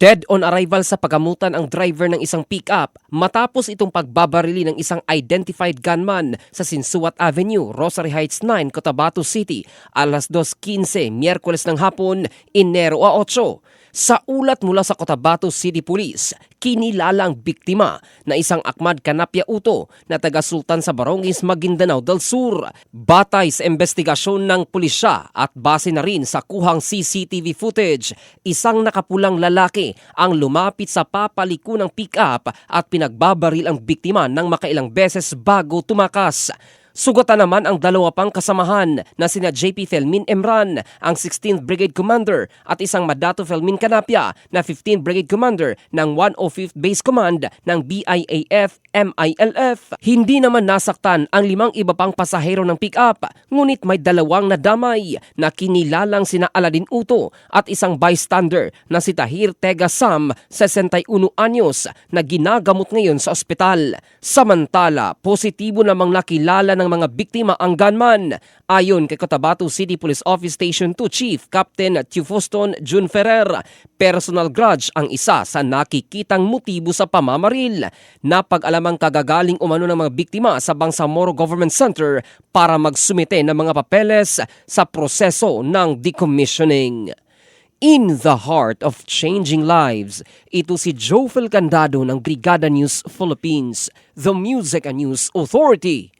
Dead on arrival sa pagamutan ang driver ng isang pick-up matapos itong pagbabarili ng isang identified gunman sa Sinsuat Avenue, Rosary Heights 9, Cotabato City, alas 2:15 Miyerkules ng hapon, Enero 8. Sa ulat mula sa Cotabato City Police, kinilala ang biktima na isang Ahmad Kanapia Uto na taga Sultan sa Barongis, Maguindanao del Sur. Batay sa investigasyon ng pulisya at base na rin sa kuhang CCTV footage, isang nakapulang lalaki ang lumapit sa papaliko ng pick-up at pinagbabaril ang biktima ng makailang beses bago tumakas. Sugatan naman ang dalawa pang kasamahan na sina JP Felmin Emran, ang 16th Brigade Commander, at isang Madato Felmin Canapia na 15th Brigade Commander ng 105th Base Command ng BIAF MILF. Hindi naman nasaktan ang 5 iba pang pasahero ng pick-up, ngunit may 2 nadamay na kinilalang sina Aladin Uto at isang bystander na si Tahir Tega Sam, 61 anyos, na ginagamot ngayon sa ospital. Samantala, positibo namang nakilala ng mga biktima ang gunman. Ayon kay Cotabato City Police Office Station 2 Chief Captain Tufoston Jun Ferrer, personal grudge ang isa sa nakikitang motibo sa pamamaril. Napag-alamang kagagaling umano ng mga biktima sa Bangsamoro Government Center para magsumite ng mga papeles sa proseso ng decommissioning. In the heart of changing lives, ito si Jofel Candado ng Brigada News Philippines, the Music and News Authority.